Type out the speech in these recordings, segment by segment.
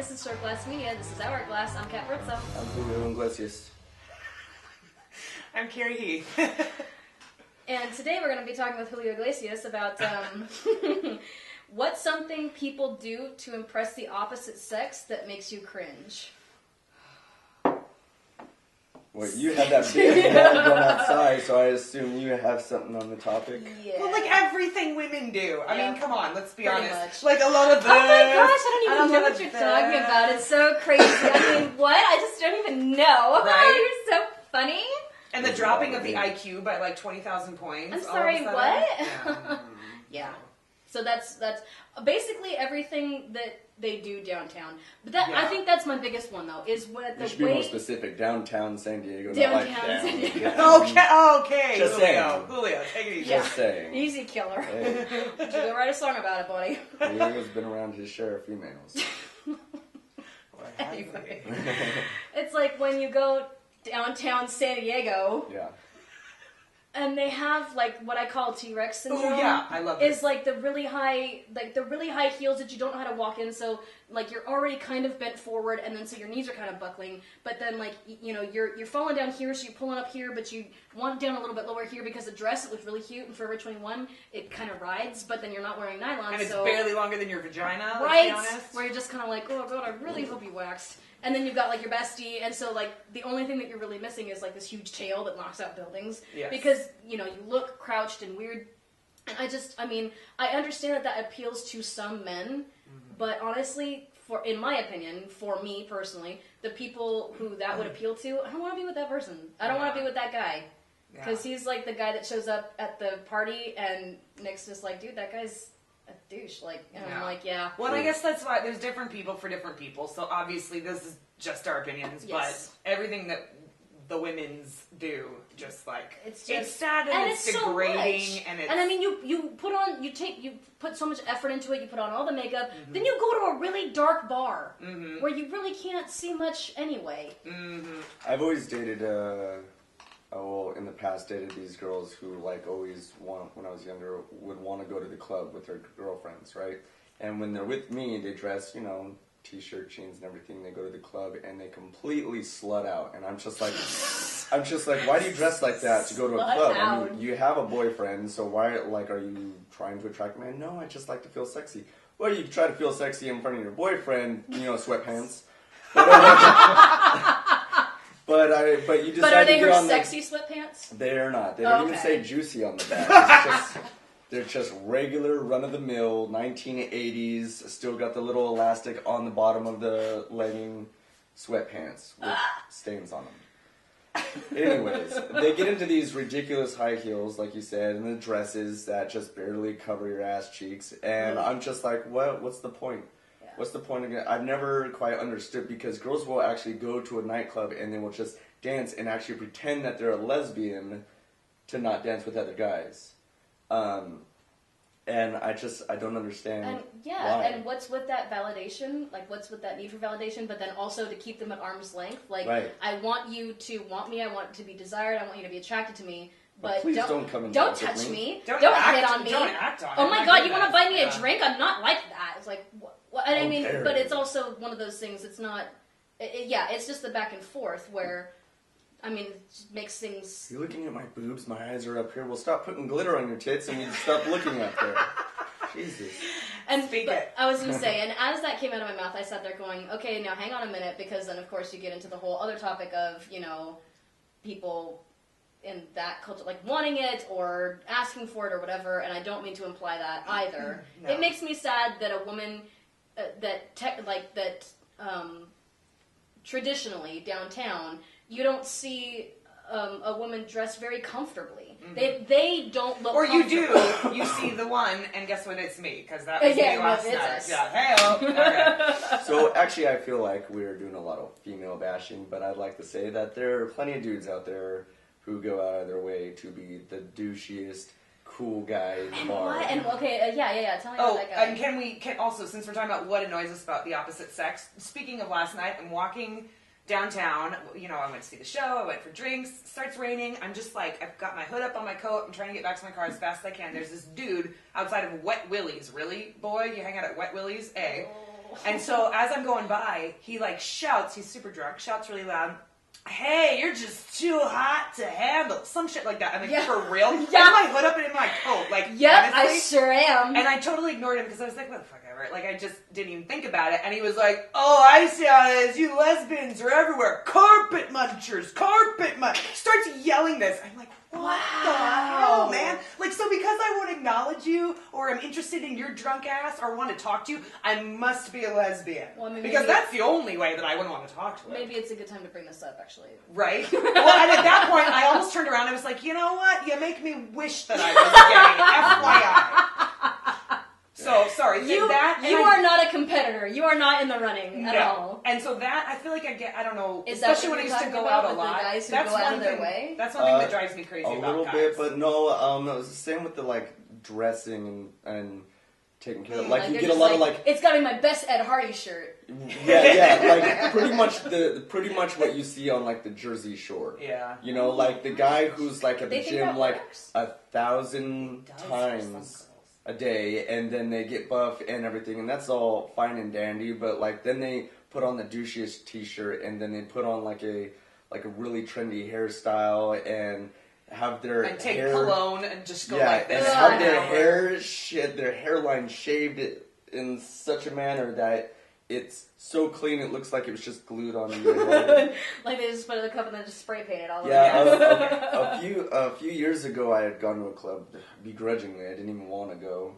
this is Short Glass Media. This is Hourglass. I'm Kat Rizzo. I'm Julio Iglesias. I'm Carrie Heath. And today we're going to be talking with Julio Iglesias about what's something people do to impress the opposite sex that makes you cringe. Well, you had that big ball going outside, so I assume you have something on the topic. Yeah. Well, like everything women do. I mean, come on, let's be Pretty honest. much. Like a lot of this. Oh my gosh, I don't even know what you're this. talking about. It's so crazy. I mean, what? I just don't even know. Right? You're so funny. And the dropping of the IQ by like 20,000 points. I'm sorry, all of a what? sudden. Yeah. So that's basically everything that they do downtown. But that I think that's my biggest one though, is what the You should be more specific. Downtown San Diego, not like Downtown down. San Diego. Okay. Just Julio, saying. Julio, take it easy. Just saying. Easy killer. Hey, You go write a song about it, buddy. Julio's been around his share of females. Anyway. It's like when you go downtown San Diego Yeah. and they have like what I call T-Rex syndrome. Oh yeah, I love it. Is like the really high heels that you don't know how to walk in, so like you're already kind of bent forward, and then so your knees are kind of buckling, but then like you know you're falling down here, so you're pulling up here, but you want it down a little bit lower here because the dress, it looks really cute, and Forever 21 it kind of rides, but then you're not wearing nylon, and it's so barely longer than your vagina. right, Let's be honest. where you're just kind of like, oh god, I really hope you waxed. And then you've got, like, your bestie, and so, like, the only thing that you're really missing is, like, this huge tail that knocks out buildings. Yes. Because, you know, you look crouched and weird. And I understand that appeals to some men, but honestly, in my opinion, for me personally, the people who that would appeal to, I don't want to be with that person. I don't want to be with that guy. Because he's, like, the guy that shows up at the party, and Nick's just like, dude, that guy's a douche, like, and I'm like, yeah. Well, I guess that's why there's different people for different people. So obviously, this is just our opinions, Yes. but everything that the women's do, just like it's sad and it's degrading, so much. and it's. And I mean, you put so much effort into it. You put on all the makeup, then you go to a really dark bar where you really can't see much anyway. I've always dated, in the past dated these girls who like always when I was younger, would want to go to the club with their girlfriends, right? And when they're with me, they dress, t-shirt, jeans and everything. They go to the club and they completely slut out. And I'm just like, why do you dress like that to go to a club? I mean, you have a boyfriend, so why, like, are you trying to attract men? No, I just like to feel sexy. Well, you try to feel sexy in front of your boyfriend, sweatpants. But you decide But are they to her get on sexy sweatpants? They're not. They don't even say juicy on the back. They're just regular, run-of-the-mill, 1980s, still got the little elastic on the bottom of the legging sweatpants with stains on them. Anyways, they get into these ridiculous high heels, like you said, and the dresses that just barely cover your ass cheeks, and I'm just like, what's the point? What's the point of it? I've never quite understood, because girls will actually go to a nightclub and they will just dance and actually pretend that they're a lesbian to not dance with other guys. And I don't understand. And why. and what's with that validation? Like, what's with that need for validation? But then also to keep them at arm's length. Like, right. I want you to want me. I want to be desired. I want you to be attracted to me. But please don't come and don't dance with touch me. Don't hit on me. Don't act on it. Oh my god, you want to buy me a drink? I'm not like that. It's like, what? I mean, dare but you. it's also one of those things. It's not. It's just the back and forth where. I mean, it just makes things... You're looking at my boobs, my eyes are up here. Well, stop putting glitter on your tits and you stop looking up there. Jesus. And I was going to say, and as that came out of my mouth, I sat there going, okay, now hang on a minute, because then, of course, you get into the whole other topic of, people in that culture, like, wanting it or asking for it or whatever, and I don't mean to imply that either. No. It makes me sad that a woman traditionally, downtown... You don't see a woman dressed very comfortably. They don't look. Or you comfortable. do. You see the one, and guess what? It's me, because that was me last it's night. us. Yeah. Hey-oh. Okay. So actually, I feel like we're doing a lot of female bashing, but I'd like to say that there are plenty of dudes out there who go out of their way to be the douchiest, cool guy in the bar. What? And okay, yeah. Tell me about that guy. And can also, since we're talking about what annoys us about the opposite sex, speaking of last night, I'm walking downtown, I went to see the show, I went for drinks, starts raining, I'm just like, I've got my hood up on my coat, I'm trying to get back to my car as fast as I can, there's this dude outside of Wet Willie's, really? Boy, you hang out at Wet Willie's? A. And so as I'm going by, he like shouts, he's super drunk, shouts really loud, "Hey, you're just too hot to handle." Some shit like that. I'm like, for real? I have my hood up and in my coat. Like, yep, honestly. I sure am. And I totally ignored him because I was like, what the fuck ever. Like, I just didn't even think about it. And he was like, "Oh, I see how it is. You lesbians are everywhere. Carpet munchers. Carpet munchers." Starts yelling this. I'm like, what the hell, man? Like, so because I won't acknowledge you or I'm interested in your drunk ass or want to talk to you, I must be a lesbian. Well, I mean, because that's the only way that I wouldn't want to talk to him. Maybe it's a good time to bring this up, actually. Right? Well, and at that point, I almost turned around and was like, you know what? You make me wish that I was gay. FYI. So, sorry. You are not a competitor. You are not in the running at all. And so that, I feel like I don't know, Is especially that when I what used to you're go talking out a about with lot. the guys who That's go out one of their thing. way? That's one thing that drives me crazy a about little guys. bit, but no, it's the same with the like dressing and taking care of. Like you get a lot of like. It's gotta be my best Ed Hardy shirt. Yeah, like pretty much what you see on like the Jersey Shore. Yeah. You know, like the guy who's like at the They think gym that like works? 1,000 times a day, and then they get buff and everything, and that's all fine and dandy. But like then they put on the douchiest T-shirt, and then they put on like a really trendy hairstyle and have their and take hair, cologne and just go like this. and have their hairline shaved in such a manner that it's so clean it looks like it was just glued on your head. Like they just put it in a cup and then just spray paint it all over. Yeah, a few years ago I had gone to a club, begrudgingly, I didn't even want to go.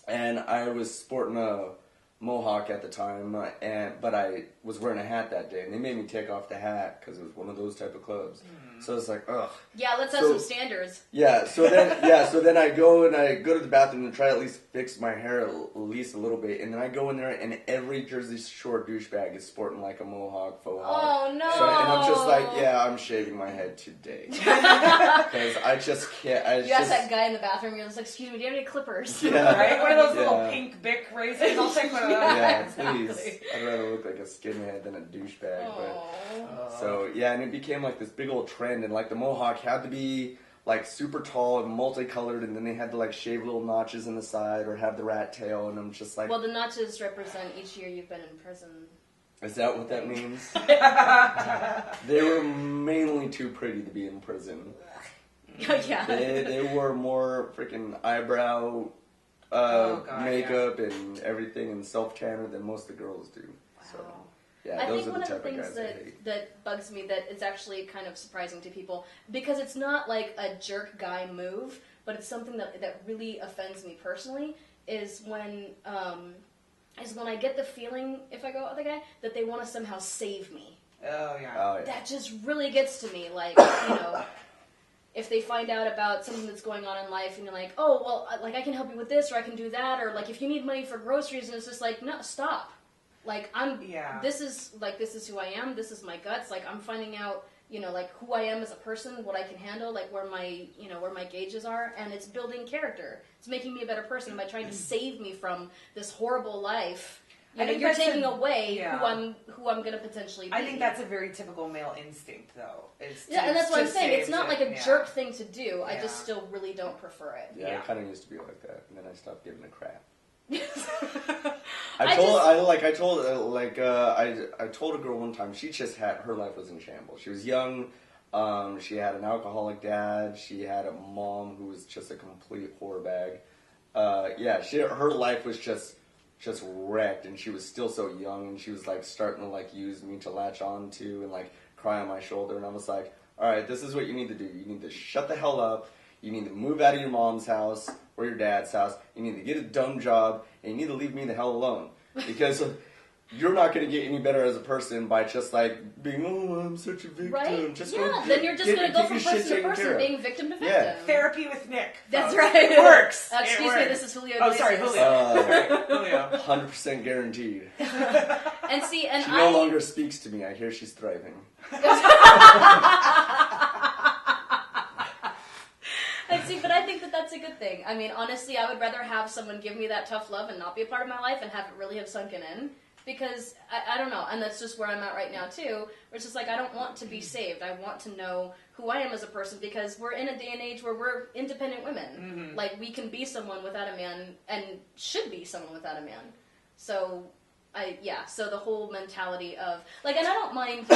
And I was sporting a mohawk at the time, but I was wearing a hat that day, and they made me take off the hat because it was one of those type of clubs. So it's like, ugh. Yeah, let's have some standards. Yeah, so then I go to the bathroom and try to at least fix my hair at least a little bit, and then I go in there and every Jersey Shore douchebag is sporting like a mohawk, faux hawk. Oh no! So, and I'm just like, yeah, I'm shaving my head today because I just can't. You ask that guy in the bathroom, you're just like, "Excuse me, do you have any clippers?" Yeah. Right? One of those little pink Bic razors. I'll take one of those. Yeah, Exactly. please. I'd rather look like a skinhead than a douchebag. Aww. So yeah, and it became like this big old trend, and like the mohawk had to be like super tall and multicolored, and then they had to like shave little notches in the side or have the rat tail, and I'm just like, Well, the notches represent each year you've been in prison. is that what that means? They were mainly too pretty to be in prison. Yeah. They wore more freaking eyebrow makeup and everything and self-tanner than most of the girls do. So, yeah, I those think are one the of the type of things guys I hate. that bugs me that is actually kind of surprising to people, because it's not like a jerk guy move, but it's something that really offends me personally, is when I get the feeling, if I go out with a guy, that they want to somehow save me. Oh yeah. Oh, yeah. That just really gets to me, like, you know, if they find out about something that's going on in life and you're like, oh, well, like, I can help you with this, or I can do that, or, like, if you need money for groceries, and it's just like, no, stop. Like, this is who I am, this is my guts, like, I'm finding out, you know, like, who I am as a person, what I can handle, like, where my gauges are, and it's building character. It's making me a better person by trying to save me from this horrible life. You know, you're taking away who I'm going to potentially be. I think that's a very typical male instinct, though. And that's what I'm saying. It's not like a jerk thing to do. Yeah. I just still really don't prefer it. Yeah, it kind of used to be like that, and then I stopped giving a crap. I told a girl one time, she just had, her life was in shambles. She was young, she had an alcoholic dad, she had a mom who was just a complete whore bag. Her life was just wrecked, and she was still so young, and she was like starting to like use me to latch on to and like cry on my shoulder, and I was like, alright, this is what you need to do. You need to shut the hell up. You need to move out of your mom's house or your dad's house. You need to get a dumb job, and you need to leave me the hell alone. Because you're not going to get any better as a person by just like being, oh, I'm such a victim. Right? Just then you're just going to go from person to person, being victim to victim. Yeah. Therapy with Nick. That's folks. right. It works. Excuse me, this is Julio Iglesias. Oh, sorry, Julio. Julio. 100% guaranteed. And see, and She no longer speaks to me. I hear she's thriving. And see, but I think that that's a good thing. I mean, honestly, I would rather have someone give me that tough love and not be a part of my life and have it really have sunken in. Because, I don't know, and that's just where I'm at right now, too, where it's just like, I don't want to be saved. I want to know who I am as a person, because we're in a day and age where we're independent women. Mm-hmm. Like, we can be someone without a man, and should be someone without a man. So so the whole mentality of like, and I don't mind.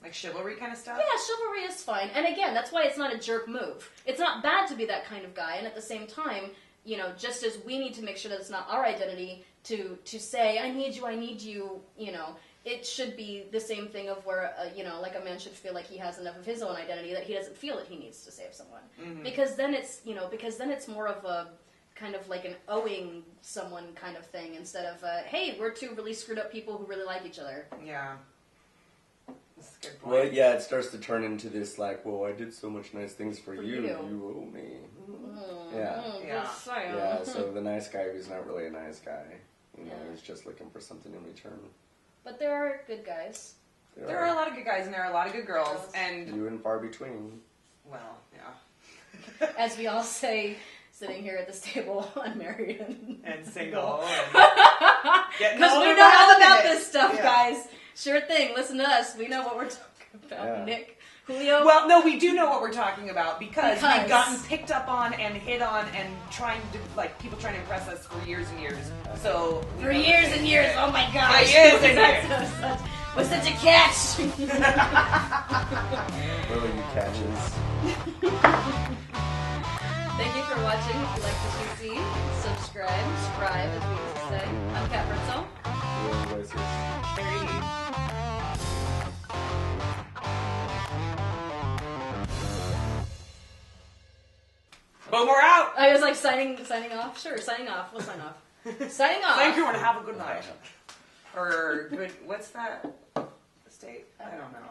Like chivalry kind of stuff? Yeah, chivalry is fine. And again, that's why it's not a jerk move. It's not bad to be that kind of guy. And at the same time, you know, just as we need to make sure that it's not our identity to say, I need you, you know, it should be the same thing of where, you know, like a man should feel like he has enough of his own identity that he doesn't feel that he needs to save someone. Mm-hmm. Because then it's more of a kind of like an owing someone kind of thing instead of, hey, we're two really screwed up people who really like each other. Yeah. That's a good point. Well, yeah, it starts to turn into this like, well, I did so much nice things for you. You owe me. Yeah, so the nice guy who's not really a nice guy, you know, he's just looking for something in return. But there are good guys. There are a lot of good guys and there are a lot of good girls. And few and far between. Well, yeah. As we all say, sitting here at this table, unmarried and single. Because we know all about this stuff, guys. Sure thing. Listen to us. We know what we're talking about, Nick. Julio? Well, no, we do know what we're talking about because we've gotten picked up on and hit on and people trying to impress us for years and years. So for years and years, oh my gosh. For years and years. Was such a catch. Where were you catches? Thank you for watching. If you like what you see, subscribe, as we used to say. I'm Kat Britzel. Boom, we're out! I was like signing off. Sure, signing off. We'll sign off. Signing off. Thank you and have a good night. Or good, what's that state? I don't know.